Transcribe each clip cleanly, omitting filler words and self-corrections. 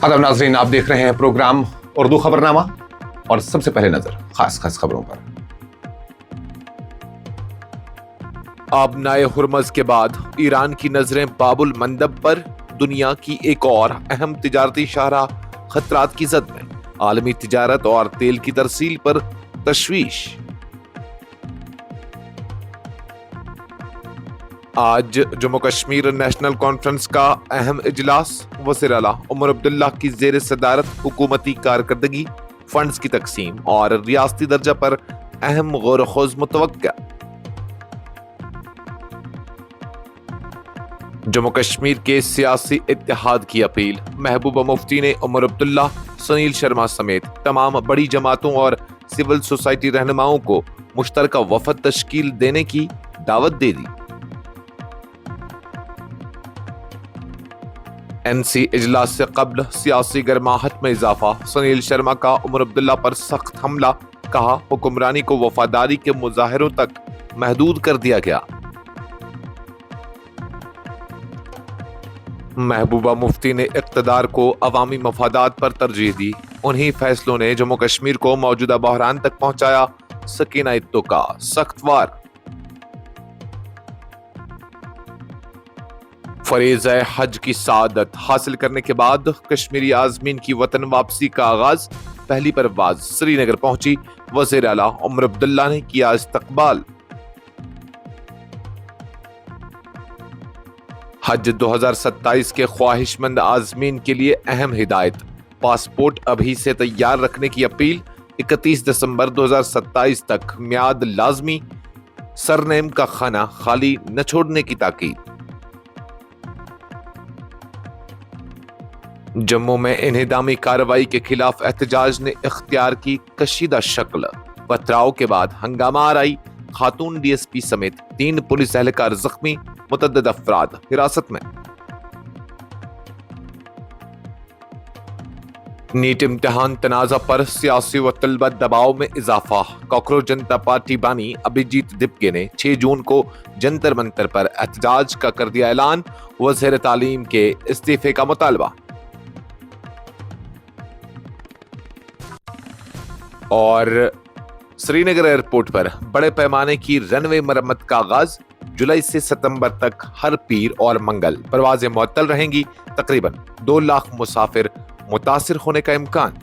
आदाब नाज़रीन, आप देख रहे हैं प्रोग्राम उर्दू खबरनामा और सबसे पहले नजर खास खबरों पर। आबनाए हुर्मज़ के बाद ईरान की नजरें बाबुल मंदब पर। दुनिया की एक और अहम तिजारती शाहराह खतरात की जद में। आलमी तिजारत और तेल की तरसील पर तशवीश। आज जम्मू कश्मीर नेशनल कॉन्फ्रेंस का अहम इजलास। वज़ीर आला उमर अब्दुल्ला की ज़ेर सदारत हुकूमती कारकर्दगी, फंड्स की तकसीम और रियासती दर्जा पर अहम गौर खोज मुतवक्का। जम्मू कश्मीर के सियासी इत्तेहाद की अपील। महबूबा मुफ्ती ने उमर अब्दुल्ला, सुनील शर्मा समेत तमाम बड़ी जमातों और सिविल सोसाइटी रहनुमाओं को मुश्तरका वफद तश्कील देने की दावत दे दी। एनसी इजलास से कब्ल सियासी गर्माहट में इजाफा। सुनील शर्मा का उमर अब्दुल्ला पर सख्त हमला। कहा, हुक्मरानी को वफादारी के मुजाहिरों तक महदूद कर दिया गया। महबूबा मुफ्ती ने इक़्तिदार को अवामी मफादात पर तरजीह दी। उन्हीं फैसलों ने जम्मू कश्मीर को मौजूदा बहरान तक पहुंचाया। सकीना इत्तुका सख्त वार। फरीज़ा हज की सादत हासिल करने के बाद कश्मीरी आज़मीन की वतन वापसी का आगाज। पहली परवाज श्रीनगर पहुंची। वज़ीर आला उमर अब्दुल्ला ने किया इस्तकबाल। हज 2027 के ख्वाहिशमंद आज़मीन के लिए अहम हिदायत। पासपोर्ट अभी से तैयार रखने की अपील। 31 दिसंबर 2027 तक मियाद लाजमी। सरनेम का खाना खाली न छोड़ने की ताकीद। जम्मू में इन्हिदामी कार्रवाई के खिलाफ एहतजाज ने इख्तियार की कशीदा शक्ल। पथराव के बाद हंगामा आराई। खातून डीएसपी समेत 3 पुलिस एहलकार जख्मी। मुतअद्दिद अफराद हिरासत में। नीट इम्तिहान तनाज़ा पर सियासी व तलबा दबाव में इजाफा। कॉकरोच जनता पार्टी बानी अभिजीत दिपके ने 6 जून को जंतर मंतर पर एहतजाज का कर दिया ऐलान। वज़ीर तालीम के इस्तीफे का मुतालबा। और श्रीनगर एयरपोर्ट पर बड़े पैमाने की रनवे मरम्मत का आगाज। जुलाई से सितंबर तक हर पीर और मंगल परवाजें मुअत्तल रहेंगी। तकरीबन 2 लाख मुसाफिर मुतासिर होने का इम्कान।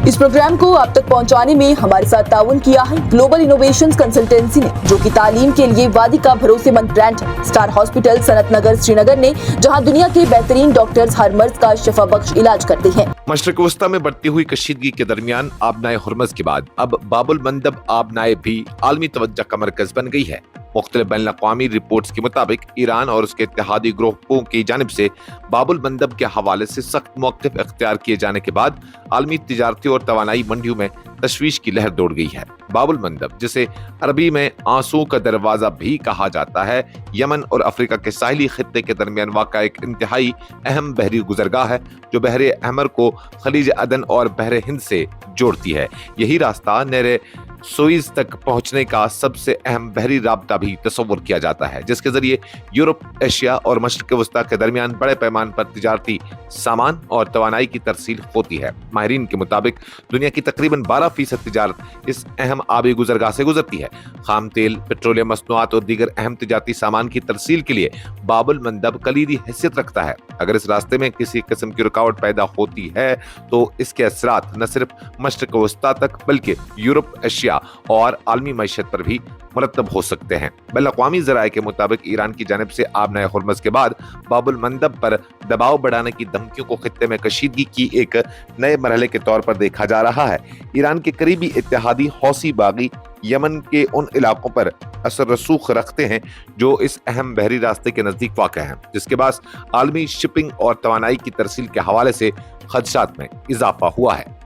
इस प्रोग्राम को आप तक पहुंचाने में हमारे साथ ताउन किया है ग्लोबल इनोवेशंस कंसल्टेंसी ने, जो कि तालीम के लिए वादी का भरोसेमंद ब्रांड है। स्टार हॉस्पिटल सनत नगर श्रीनगर ने, जहां दुनिया के बेहतरीन डॉक्टर्स हर मर्ज का शिफा बख्श इलाज करते हैं। मशरक वस्ता में बढ़ती हुई कशीदगी के दरमियान आबनाए हुर्मज़ के बाद अब बाबुल मंदब आबनाए भी आलमी तवज्जो का मरकज बन गई है। मुख्तलिफ बैनुल-अक़वामी रिपोर्ट्स के मुताबिक ईरान और उसके इत्तेहादी ग्रोहों की जानिब से बाबुल मंदब के हवाले से सख्त मौक़िफ़ इख्तियार किए जाने के बाद आलमी तिजारती और तवानाई मंडियों में तशवीश की लहर दौड़ गई है। बाबुल मंदब, जिसे अरबी में आंसू का दरवाजा भी कहा जाता है, यमन और अफ्रीका के साहिली खित्ते के दरमियान वाक़ा एक इंतहाई अहम बहरी गुजरगाह है, जो बहरे अहमर को खलीज अदन और बहरे हिंद से जोड़ती है। यही रास्ता नहरे सुएज़ तक पहुंचने का सबसे अहम बहरी राब्ता भी तस्वुर किया जाता है, जिसके जरिए यूरोप, एशिया और मशरिक़ वस्ता के दरमियान बड़े पैमाने पर तिजारती सामान और तवानाई की तरसील होती है। माहिरीन के मुताबिक दुनिया की तकरीबन 12% तिजारत इस अहम आबी गुजरगाह से गुजरती है। खाम तेल, पेट्रोलियम मसनूआत और दीगर अहम तिजारती सामान की तरसील के लिए बाबुल मंदब कलीदी हैसियत रखता है। अगर इस रास्ते में किसी किस्म की रुकावट पैदा होती है तो इसके असरात न सिर्फ मशरिक़ वस्ता तक बल्कि यूरोप, एशिया और आलमी मईशत पर भी मुरतब हो सकते हैं। बैनुल-अक़वामी ज़राए के मुताबिक ईरान की जानिब से आबनाए हुर्मज़ के बाद बाबुल मंदब पर दबाव बढ़ाने की धमकियों को खित्ते में कशीदगी की एक नए मरहले के तौर पर देखा जा रहा है। ईरान के करीबी इत्तेहादी हौसी बागी यमन के उन इलाकों पर असर रसूख रखते हैं जो इस अहम बहरी रास्ते के नज़दीक वाक़ा हैं, जिसके बाद आलमी शिपिंग और तवानाई की तरसील के हवाले से खदशात में इजाफा हुआ है।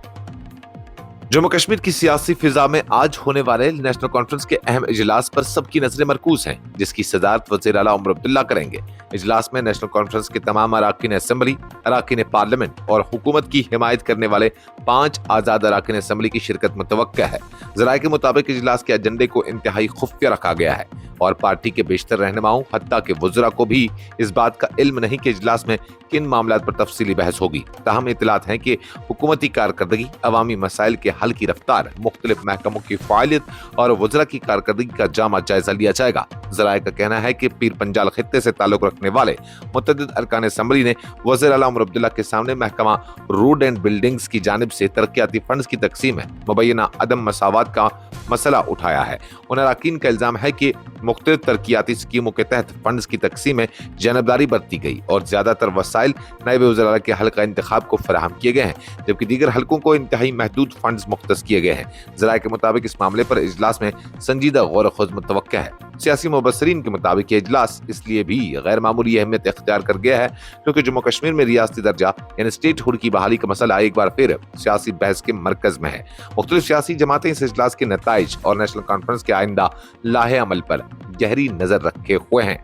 जम्मू कश्मीर की सियासी फिजा में आज होने वाले नेशनल कॉन्फ्रेंस के अहम इजलास पर सबकी नजरें मरकूज हैं, जिसकी सदारत वज़ीर आला उमर अब्दुल्ला करेंगे। इजलास में नेशनल कॉन्फ्रेंस के तमाम अराकीन असेंबली, अराकीन पार्लियामेंट और हुकूमत की हिमायत करने वाले 5 आज़ाद अराकीन असेंबली की शिरकत मुतवक्का है। ذرائع کے مطابق اجلاس کے ایجنڈے کو انتہائی خفیہ رکھا گیا ہے اور پارٹی کے بیشتر رہنماؤں حتیٰ کہ وزراء کو بھی اس بات کا علم نہیں کہ اجلاس میں کن معاملات پر تفصیلی بحث ہوگی۔ تاہم اطلاعات ہیں کہ حکومتی کارکردگی، عوامی مسائل کے حل کی رفتار، مختلف محکموں کی فعالیت اور وزراء کی کارکردگی کا جامع جائزہ لیا جائے گا۔ ذرائع کا کہنا ہے کہ پیر پنجال خطے سے تعلق رکھنے والے متعدد ارکان اسمبلی نے وزیر اعلیٰ عمر عبداللہ کے سامنے محکمہ روڈ اینڈ بلڈنگز کی جانب سے ترقیاتی فنڈز کی تقسیم ہے مبینہ عدم مساوات کا مسئلہ اٹھایا ہے۔ ان اراکین کا الزام ہے کہ مختلف ترقیاتی اسکیموں کے تحت فنڈز کی تقسیم میں جانبداری برتی گئی اور زیادہ تر وسائل نائب وزیر اعلیٰ کے حلقہ انتخاب کو فراہم کیے گئے ہیں، جبکہ دیگر حلقوں کو انتہائی محدود فنڈز مختص کیے گئے ہیں۔ ذرائع کے مطابق اس معاملے پر اجلاس میں سنجیدہ غور و خوض متوقع ہے۔ سیاسی مبصرین کے مطابق یہ اجلاس اس لیے بھی غیر معمولی اہمیت اختیار کر گیا ہے کیونکہ جموں کشمیر میں ریاستی درجہ یعنی اسٹیٹ ہوڈ کی بحالی کا مسئلہ ایک بار پھر سیاسی بحث کے مرکز میں ہے۔ مختلف سیاسی جماعتیں اس اجلاس کے نتائج اور نیشنل کانفرنس کے آئندہ لاہے عمل پر گہری نظر رکھے ہوئے ہیں۔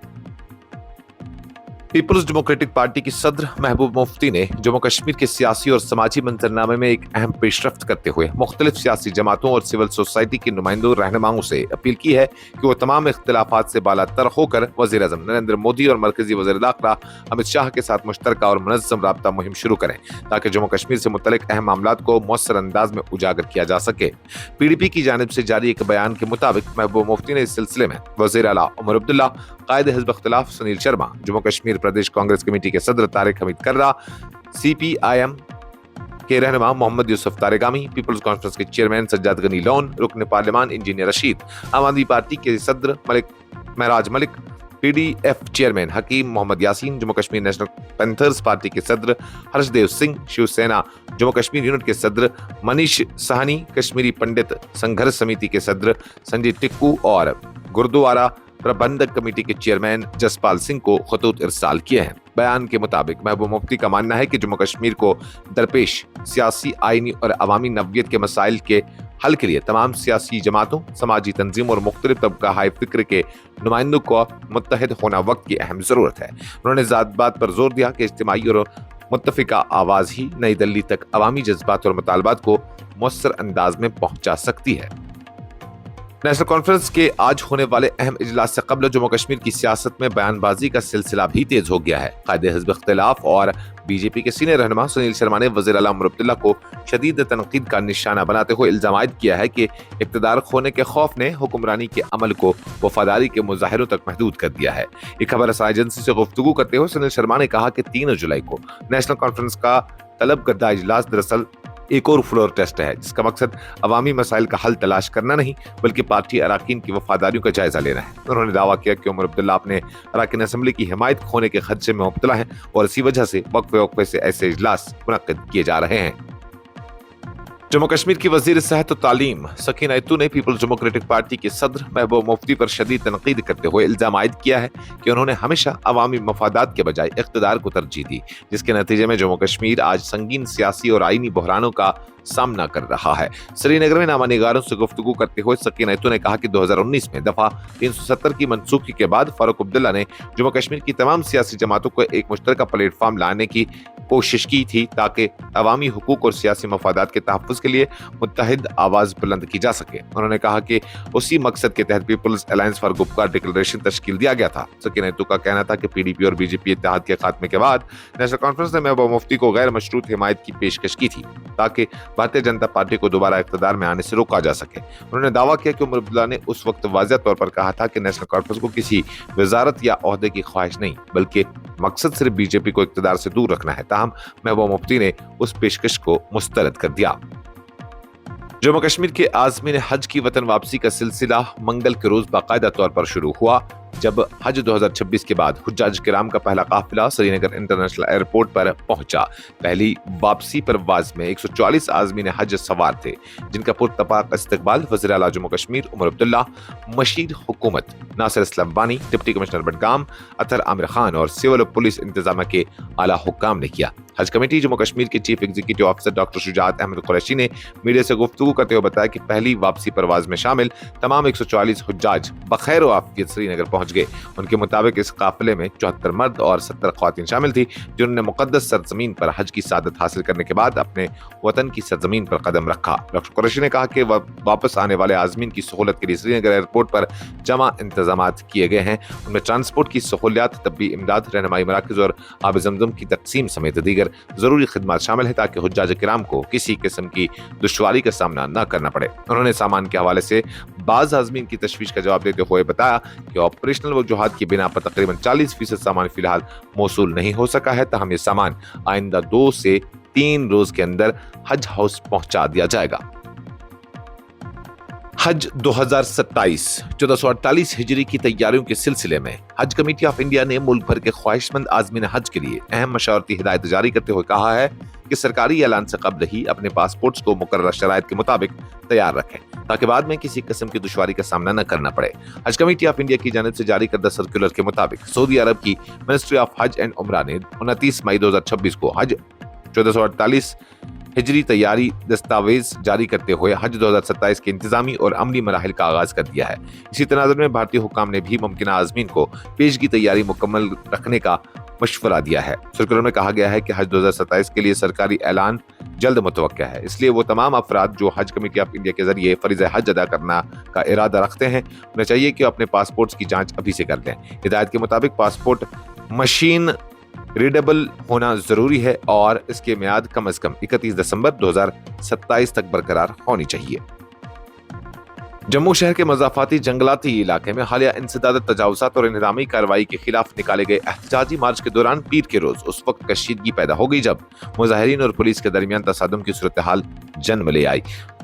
پیپلز ڈیموکریٹک پارٹی کی صدر محبوب مفتی نے جموں کشمیر کے سیاسی اور سماجی منظرنامے میں ایک اہم پیش رفت کرتے ہوئے مختلف سیاسی جماعتوں اور سول سوسائٹی کے نمائندوں رہنماؤں سے اپیل کی ہے کہ وہ تمام اختلافات سے بالا تر ہو کر وزیر اعظم نریندر مودی اور مرکزی وزیر داخلہ امت شاہ کے ساتھ مشترکہ اور منظم رابطہ مہم شروع کریں تاکہ جموں کشمیر سے متعلق اہم معاملات کو مؤثر انداز میں اجاگر کیا جا سکے۔ پی ڈی پی کی جانب سے جاری ایک بیان کے مطابق محبوب مفتی نے اس سلسلے میں وزیر اعلیٰ عمر عبداللہ، قائد حزب اختلاف سنیل شرما، جموں کشمیر پردیش کانگریس کمیٹی کے صدر طارق حمید کرہ، سی پی آئی ایم کے رہنما محمد یوسف تارگامی، پیپلز کانفرنس کے چیئرمین سجاد غنی لون، رکن پارلیمان انجینئر رشید، عام آدمی پارٹی کے صدر Mehraj Malik, P D F chairman Hakeem Mohammad Yasin, Jammu Kashmir National Panthers Party کے صدر ہرش دیو سنگھ، شیو سینا جموں کشمیر یونٹ کے صدر منیش سہنی، کشمیری پنڈت سنگھرش سمیتی کے صدر سنجے ٹکو اور گردوارہ پربندھک کمیٹی کے چیئرمین جسپال سنگھ کو خطوط ارسال کیے ہیں۔ بیان کے مطابق محبوب مفتی کا ماننا ہے کہ جموں کشمیر کو درپیش سیاسی، آئینی اور عوامی نوعیت کے مسائل کے حل کے لیے تمام سیاسی جماعتوں، سماجی تنظیموں اور مختلف طبقہ ہائے فکر کے نمائندوں کو متحد ہونا وقت کی اہم ضرورت ہے۔ انہوں نے ذات بات پر زور دیا کہ اجتماعی اور متفقہ آواز ہی نئی دلی تک عوامی جذبات اور مطالبات کو مؤثر انداز میں پہنچا سکتی ہے۔ نیشنل کانفرنس کے آج ہونے والے اہم اجلاس سے قبل جموں کشمیر کی سیاست میں بیان بازی کا سلسلہ بھی تیز ہو گیا ہے۔ قائد حزب اختلاف اور بی جے پی کے سینئر رہنما سنیل شرما نے وزیر اعلیٰ عمر عبداللہ کو شدید تنقید کا نشانہ بناتے ہوئے الزام عائد کیا ہے کہ اقتدار کھونے کے خوف نے حکمرانی کے عمل کو وفاداری کے مظاہروں تک محدود کر دیا ہے۔ ایک خبر رساں ایجنسی سے گفتگو کرتے ہوئے سنیل شرما نے کہا کہ 3 جولائی کو نیشنل کانفرنس کا طلب کردہ اجلاس دراصل ایک اور فلور ٹیسٹ ہے جس کا مقصد عوامی مسائل کا حل تلاش کرنا نہیں بلکہ پارٹی اراکین کی وفاداریوں کا جائزہ لینا ہے۔ انہوں نے دعویٰ کیا کہ عمر عبداللہ اپنے اراکین اسمبلی کی حمایت کھونے کے خدشے میں مبتلا ہیں اور اسی وجہ سے وقفے وقفے سے ایسے اجلاس منعقد کیے جا رہے ہیں۔ جموں کشمیر کی وزیر صحت و تعلیم سکینہ اتو نے پیپلز ڈیموکریٹک پارٹی کے صدر محبوب مفتی پر شدید تنقید کرتے ہوئے الزام عائد کیا ہے کہ انہوں نے ہمیشہ عوامی مفادات کے بجائے اقتدار کو ترجیح دی، جس کے نتیجے میں جموں کشمیر آج سنگین سیاسی اور آئینی بحرانوں کا سامنا کر رہا ہے۔ سری نگر میں نامہ نگاروں سے گفتگو کرتے ہوئے سکینہ اتو نے کہا کہ 2019 میں دفعہ 370 کی منسوخی کے بعد فاروق عبداللہ نے جموں کشمیر کی تمام سیاسی جماعتوں کو ایک مشترکہ پلیٹ فارم لانے کی کوشش کی تھی تاکہ عوامی حقوق اور سیاسی مفادات کے تحفظ کے لیے متحد آواز بلند کی جا سکے۔ انہوں نے کہا کہ اسی مقصد کے تحت peoples alliance for Gupkar declaration تشکیل دیا گیا تھا۔ سکینہ اتو کا کہنا تھا کہ پی ڈی پی اور بی جے پی اتحاد کے خاتمے کے بعد نیشنل کانفرنس نے محبوب مفتی کو غیر مشروط حمایت کی پیشکش کی تھی تاکہ بھارتیہ جنتا پارٹی کو دوبارہ اقتدار میں آنے سے روکا جا سکے۔ انہوں نے دعویٰ کیا کہ عمر عبداللہ نے اس وقت واضح طور پر کہا تھا کہ نیشنل کانفرنس کو کسی وزارت یا عہدے کی خواہش نہیں بلکہ مقصد صرف بی جے پی کو اقتدار سے دور رکھنا ہے، تاہم محبوب مفتی نے اس پیشکش کو مسترد کر دیا۔ جموں کشمیر کے عازمین حج کی وطن واپسی کا سلسلہ منگل کے روز باقاعدہ طور پر شروع ہوا جب حج 2026 کے بعد حجاج کرام کا پہلا قافلہ سری نگر انٹرنیشنل ایئرپورٹ پر پہنچا۔ پہلی واپسی پرواز میں 144 عازمین حج سوار تھے جن کا پرتپاک استقبال وزیر اعلیٰ جموں کشمیر عمر عبداللہ، مشیر حکومت ناصر اسلم بانی، ڈپٹی کمشنر بڈگام اطہر عامر خان اور سول و پولیس انتظامیہ کے اعلیٰ حکام نے کیا۔ हज कमेटी जम्मू कश्मीर के chief executive officer doctor Shujat Ahmad Qureshi ने मीडिया से गुफ्तगू करते हुए बताया कि पहली वापसी परवाज में शामिल तमाम 144 हुज्जाज बखैर आफियत श्रीनगर पहुंच गए। उनके मुताबिक इस काफिले में 74 मर्द और 70 ख्वातीन शामिल थी, जिन्होंने मुकद्दस सरजमीन पर हज की सादत हासिल करने के बाद अपने वतन की सरजमीन पर कदम रखा। डॉक्टर कुरैशी ने कहा कि वापस आने वाले आजमीन की सहूलत के लिए श्रीनगर एयरपोर्ट पर जमा इंतजामात किए गए हैं। उनमें ट्रांसपोर्ट की सहूलियात, तब्बी इमदाद, रहनुमाई मराकज़ और आब ज़मज़म की तकसीम समेत दीगर ज़रूरी खिदमत शामिल है ताकि हुज्जाज किराम को किसी किस्म की दुश्वारी का सामना न करना पड़े। उन्होंने सामान के हवाले से बाज़ आज़मीन की तशवीश का जवाब देते हुए बताया कि ऑपरेशनल वजूहात की बिना पर तकरीबन 40% सामान फिलहाल मौसूल नहीं हो सका है, तहम ये सामान आइंदा 2 से 3 रोज के अंदर हज हाउस पहुंचा दिया जाएगा। हज 2027 1448 हिजरी की तैयारियों के सिलसिले में हज कमेटी ऑफ इंडिया ने मुल्क भर के ख्वाहिशमंद आज़मीन हज के लिए अहम मशावरती हिदायत जारी करते हुए कहा है कि सरकारी ऐलान से कबल ही अपने पासपोर्ट्स को मुकर्रर शराइत के मुताबिक तैयार रखें ताकि बाद में किसी किस्म की दुश्वारी का सामना न करना पड़े। हज कमेटी ऑफ इंडिया की जानिब से जारी करदा सर्कुलर के मुताबिक सऊदी अरब की मिनिस्ट्री ऑफ हज एंड उमरा ने 29 मई 2026 को हज 1448 हिजरी तैयारी दस्तावेज जारी करते हुए हज 2027 के इंतजामी और अमली मराहिल का आगाज कर दिया है। इसी तनाज़ुर में भारतीय हुक्काम ने भी मुमकिना आज़मीन को पेशगी तैयारी मुकम्मल रखने का मशवरा दिया है। सर्कुलर में कहा गया है कि हज 2027 के लिए सरकारी ऐलान जल्द मुतवक्का है, इसलिए वो तमाम अफराद जो हज कमेटी ऑफ इंडिया के जरिए फरीज़ हज अदा करना का इरादा रखते हैं, उन्हें चाहिए कि अपने पासपोर्ट्स की जाँच अभी से कर दें। हिदायत के मुताबिक पासपोर्ट मशीन रीडेबल होना जरूरी है और इसकी मियाद कम से कम 31 दिसंबर 2027 तक बरकरार होनी चाहिए। जम्मू शहर के मज़ाफ़ाती जंगलाती इलाके में हालिया इंसदाद तजावुज़ात और इंतज़ामी कार्रवाई के खिलाफ निकाले गए एहतजाजी मार्च के दौरान पीर के रोज उस वक्त कशीदगी पैदा हो गई जब मुज़ाहिरीन और पुलिस के दरमियान तसादुम की सूरत हाल जन्म ले आई।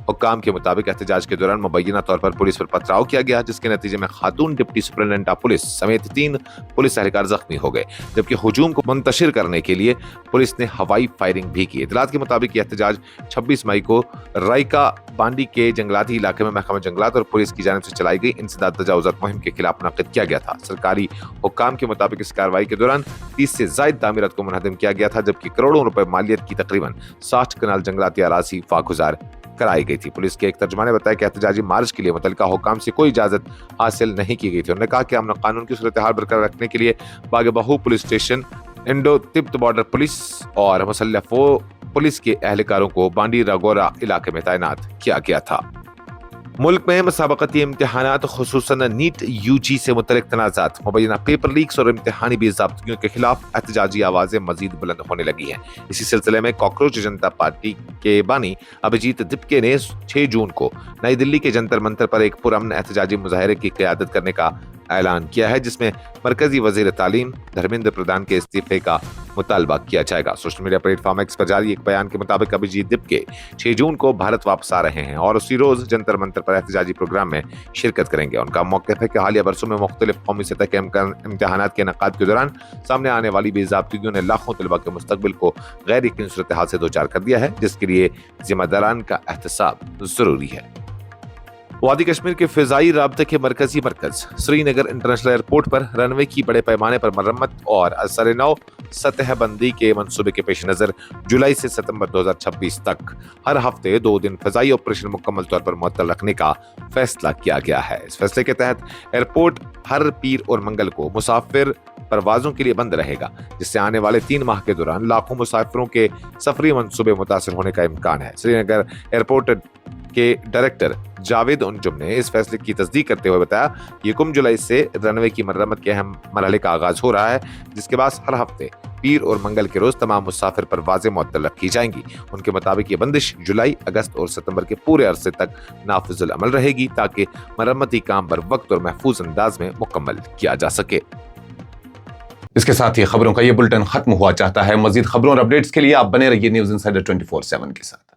हुक्काम के मुताबिक एहतजाज के दौरान मुबैना तौर पर पुलिस पर पथराव किया गया, जिसके नतीजे में खातून डिप्टी सुपरिटेंडेंट ऑफ पुलिस समेत 3 पुलिस एहलकार जख्मी हो गए, जबकि हुजूम को मुंतशिर करने के लिए पुलिस ने हवाई फायरिंग भी की। इतलात के मुताबिक यह एहतजाज 26 मई को रायका बांडी के जंगलाती इलाके में महकमा जंगलात और पुलिस की जानिब से चलाई गई इंसदाद तजावुज़ात मुहिम के खिलाफ मुनक्किद किया गया था। सरकारी हुक्काम के मुताबिक इस कार्रवाई के दौरान 30 से ज़ायद तामीरात को मुनहदम किया गया था, जबकि करोड़ों रुपए मालियत की तकरीबन 60 कनाल जंगलाती अराजी फागुजार कराई गई थी। पुलिस के एक तर्जुमान ने बताया कि एहतजाजी मार्च के लिए मुतल्लिका हुक्काम से कोई इजाजत हासिल नहीं की गई थी। उन्होंने कहा कि अमन कानून की सूरत हाल बरकरार रखने के लिए बाग-ए-बाहू police station, Indo Tibet Border Police और मुसल्लह पुलिस के एहलकारों को बांडी रागोरा इलाके में तैनात किया गया था। मुल्क में मुसाबकती इम्तिहानात खुसूसन नीट यूजी से मुतल्लिक तनाज़ात, मुबैना पेपर लीक्स और इम्तिहानी बेज़ाब्तियों के खिलाफ एहतजाजी आवाज़ें मजीद बुलंद होने लगी हैं। इसी सिलसिले में कॉकरोच जनता पार्टी के बानी अभिजीत दिपके ने 6 जून को नई दिल्ली के जंतर मंतर पर एक पुरअमन एहतजाजी मुजाहरे की क़यादत करने का ऐलान किया है, जिसमें मरकजी वज़ीर तालीम धर्मेंद्र प्रधान के इस्तीफे का मुतालबा किया जाएगा। सोशल मीडिया प्लेटफॉर्म एक्स पर जारी एक बयान के मुताबिक अभिजीत दिपके 6 जून को भारत वापस आ रहे हैं और उसी रोज जंतर मंतर पर एहतजाजी प्रोग्राम में शिरकत करेंगे। उनका मौक़िफ़ है कि हालिया बरसों में मुख्तलिफ कौमी सतह के इम्तिहानात के इनेकाद के दौरान सामने आने वाली बेज़ाब्तियों ने लाखों तलबा के मुस्तकबिल को गैर यकीनी सूरत हाल से दो चार कर दिया है, जिसके लिए जिम्मेदारान का एहतसाब जरूरी है। वादी कश्मीर के फ़िज़ाई राब्ते के मरकजी मरकज श्रीनगर इंटरनेशनल एयरपोर्ट पर रनवे की बड़े पैमाने पर मरम्मत और असर नौ सतह बंदी के मंसूबे के पेश नज़र जुलाई से सितंबर 2026 तक हर हफ्ते 2 दिन फ़िज़ाई ऑपरेशन मुकम्मल तौर पर मुअत्तल रखने का फैसला किया गया है। इस फैसले के तहत एयरपोर्ट हर पीर और मंगल को मुसाफिर परवाजों के लिए बंद रहेगा, जिससे आने वाले 3 माह के दौरान लाखों मुसाफिरों के सफरी मंसूबे मुतासर होने का इम्कान है। श्रीनगर एयरपोर्ट के डायरेक्टर जावेद उनजुम ने इस फैसले की तस्दीक करते हुए बताया कि 1 जुलाई से रनवे की मरम्मत के अहम मरहले का आगाज हो रहा है, जिसके बाद हर हफ्ते पीर और मंगल के रोज तमाम मुसाफिर परवाजें मुअत्तल रखी जाएंगी। उनके मुताबिक ये बंदिश जुलाई, अगस्त और सितंबर के पूरे अरसे तक नाफिजुल अमल रहेगी ताकि मरम्मती काम बर वक्त और महफूज अंदाज में मुकम्मल किया जा सके। इसके साथ ही खबरों का ये बुलेटिन खत्म हुआ चाहता है। मजीद खबरों और अपडेट्स के लिए आप बने रहिए न्यूज़ इंसाइडर 24/7 के साथ।